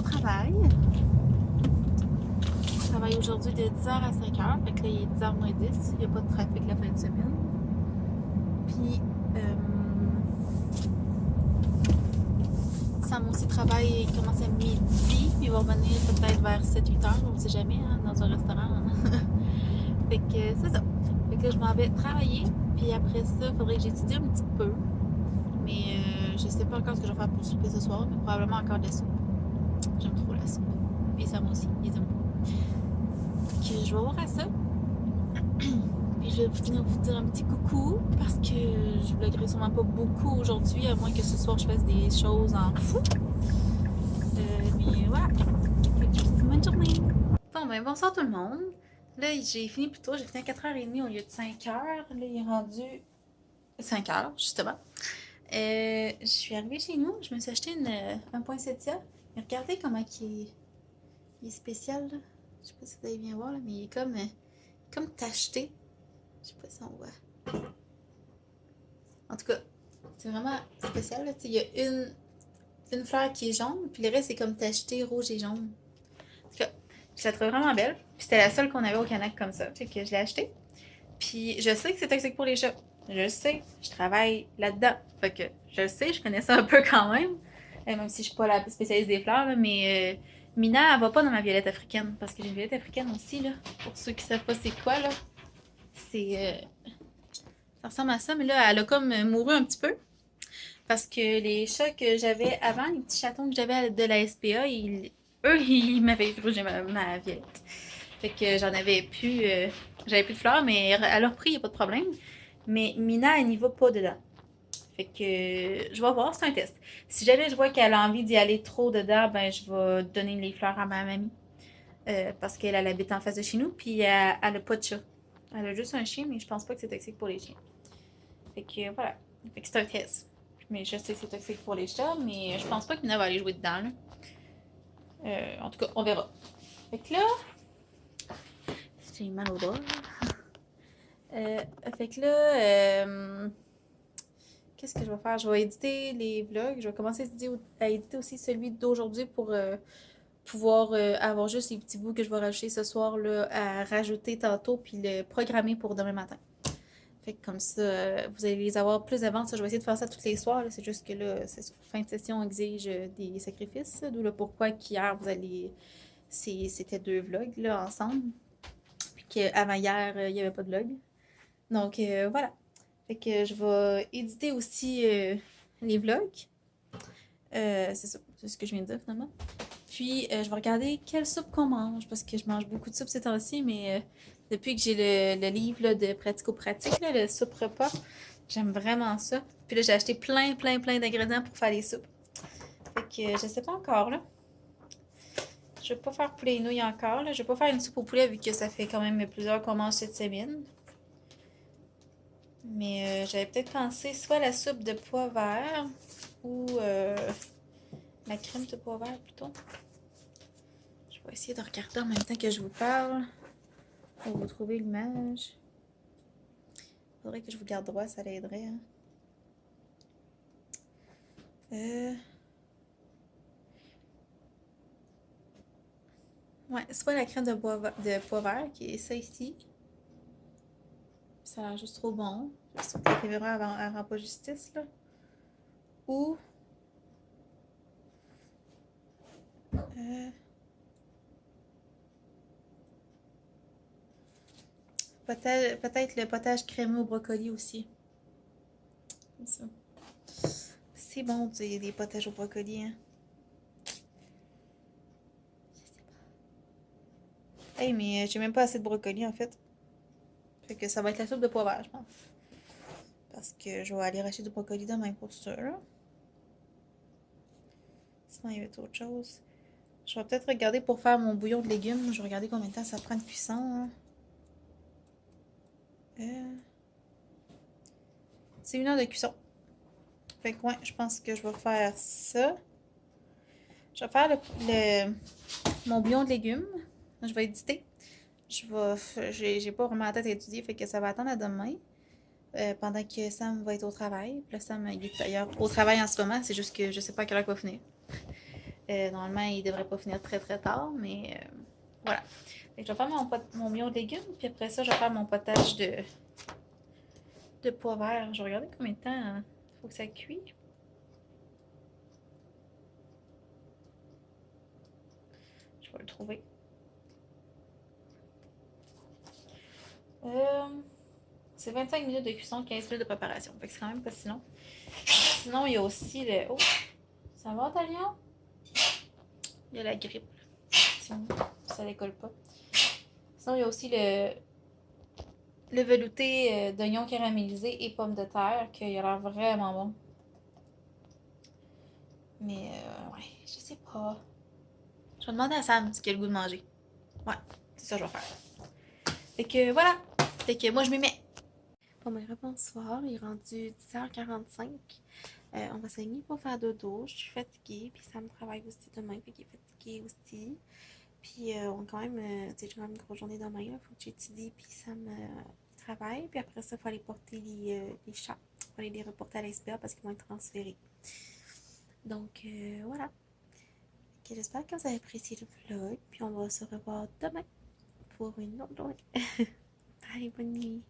travail. Je travaille aujourd'hui de 10h à 5h. Fait que là, il est 10h moins 10. Il n'y a pas de trafic la fin de semaine. Puis, Sam aussi travaille, il commence à midi. Puis il va revenir peut-être vers 7-8h. On ne sait jamais, hein, dans un restaurant. Hein. Fait que c'est ça. Fait que là, je m'en vais travailler. Puis après ça, il faudrait que j'étudie un petit peu. Mais je sais pas encore ce que je vais faire pour souper ce soir. Mais probablement encore de la soupe. J'aime trop la soupe. Puis Sam aussi, ils aiment beaucoup. Fait que je vais voir à ça. Puis je vais venir vous dire un petit coucou parce que je vloggerai sûrement pas beaucoup aujourd'hui, à moins que ce soir je fasse des choses en fou. Mais voilà. Fait que je vous souhaite une bonne journée. Bon ben bonsoir tout le monde. Là j'ai fini plus tôt, j'ai fini à 4h30 au lieu de 5h. Là il est rendu 5h justement. Je suis arrivée chez nous, je me suis acheté un poinsettia. Et regardez comment il est spécial là. Je sais pas si vous allez bien voir là, mais il est comme tacheté. Je sais pas si on voit. En tout cas, c'est vraiment spécial. Là. Il y a une fleur qui est jaune, puis le reste c'est comme tacheté rouge et jaune. En tout cas, je la trouve vraiment belle. Puis c'était la seule qu'on avait au Canac comme ça. Fait que je l'ai achetée. Puis je sais que c'est toxique pour les chats. Je le sais. Je travaille là-dedans. Fait que je le sais, je connais ça un peu quand même. Même si je suis pas la spécialiste des fleurs, là, mais Mina, elle va pas dans ma violette africaine. Parce que j'ai une violette africaine aussi, là. Pour ceux qui savent pas c'est quoi, là. C'est. Ça ressemble à ça, mais là, elle a comme mouru un petit peu. Parce que les chats que j'avais avant, les petits chatons que j'avais de la SPA, eux, ils m'avaient grugé ma violette. Fait que j'en avais plus. J'avais plus de fleurs, mais à leur prix, il n'y a pas de problème. Mais Mina, elle n'y va pas dedans. Fait que je vais voir, c'est un test. Si jamais je vois qu'elle a envie d'y aller trop dedans, ben je vais donner les fleurs à ma mamie. Parce qu'elle habite en face de chez nous, puis elle a pas de chat. Elle a juste un chien, mais je pense pas que c'est toxique pour les chiens. Fait que voilà. Fait que c'est un test. Mais je sais que c'est toxique pour les chats, mais je pense pas que Mina va aller jouer dedans. Là. En tout cas, on verra. Fait que là, j'ai mal au bras. Fait que là, qu'est-ce que je vais faire? Je vais éditer les vlogs. Je vais commencer à éditer aussi celui d'aujourd'hui pour pouvoir avoir juste les petits bouts que je vais rajouter ce soir là, à rajouter tantôt puis le programmer pour demain matin. Fait que comme ça, vous allez les avoir plus avant. Ça, je vais essayer de faire ça tous les soirs. C'est juste que là, fin de session exige des sacrifices. D'où le pourquoi qu'hier, c'était 2 vlogs là, ensemble. Puis qu'avant hier, il n'y avait pas de vlog. Donc voilà. Fait que je vais éditer aussi les vlogs. C'est ça. C'est ce que je viens de dire finalement. Puis je vais regarder quelle soupe qu'on mange. Parce que je mange beaucoup de soupe ces temps-ci, mais depuis que j'ai le livre là, de pratico-pratique, là, le soupe repas, j'aime vraiment ça. Puis là, j'ai acheté plein d'ingrédients pour faire les soupes. Fait que je sais pas encore, là. Je vais pas faire poulet et nouilles encore, là. Je vais pas faire une soupe au poulet vu que ça fait quand même plusieurs qu'on mange cette semaine. Mais j'avais peut-être pensé soit la soupe de pois vert ou la crème de pois vert plutôt. Je vais essayer de regarder en même temps que je vous parle. Pour vous trouver l'image. Faudrait que je vous garde droit, ça l'aiderait. Hein. Ouais, soit la crème de pois vert, qui est ça ici. Ça a l'air juste trop bon. J'espère que la caméra elle rend pas justice, là. Ou... peut-être le potage crémeux au brocoli aussi. Comme ça. C'est bon, des potages au brocoli, hein. Je sais pas. Hey, mais j'ai même pas assez de brocoli, en fait. Fait que ça va être la soupe de pois vert, je pense. Parce que je vais aller racheter du brocoli demain pour ça, là. Sinon, il y avait autre chose. Je vais peut-être regarder pour faire mon bouillon de légumes. Je vais regarder combien de temps ça prend de cuisson. Hein. C'est 1 heure de cuisson. Fait que ouais, je pense que je vais faire ça. Je vais faire mon bouillon de légumes. Je vais éditer. J'ai pas vraiment la tête à étudier, fait que ça va attendre à demain. Pendant que Sam va être au travail. Puis là, Sam il est d'ailleurs au travail en ce moment. C'est juste que je sais pas à quelle heure il va finir. Normalement, il devrait pas finir très très tard, mais voilà. Fait que je vais faire mon mignon de légumes, puis après ça, je vais faire mon potage de pois verts. Je vais regarder combien de temps il faut que ça cuit. Je vais le trouver. Euh, c'est 25 minutes de cuisson, 15 minutes de préparation. Fait que c'est quand même pas si long. Sinon, il y a aussi le... Oh! Ça va, Talion? Il y a la grippe. Sinon, ça décolle pas. Sinon, il y a aussi le velouté d'oignons caramélisés et pommes de terre, qui a l'air vraiment bon. Mais, ouais, je sais pas. Je vais demander à Sam ce qu'il a le goût de manger. Ouais, c'est ça que je vais faire. Fait que, voilà. Fait que moi, je m'y mets. Bon, ben, bonsoir. Il est rendu 10h45. On va s'aligner pour faire dodo. Je suis fatiguée. Puis Sam travaille aussi demain. Fait qu'il est fatigué aussi. Puis on a quand même, tu sais, j'ai quand même une grosse journée demain. Il faut que j'étudie. Puis Sam travaille. Puis après ça, il faut aller porter les chats. Il faut aller les reporter à l'SPA parce qu'ils vont être transférés. Donc voilà. Okay, j'espère que vous avez apprécié le vlog. Puis on va se revoir demain pour une autre journée. Bye, bonne nuit.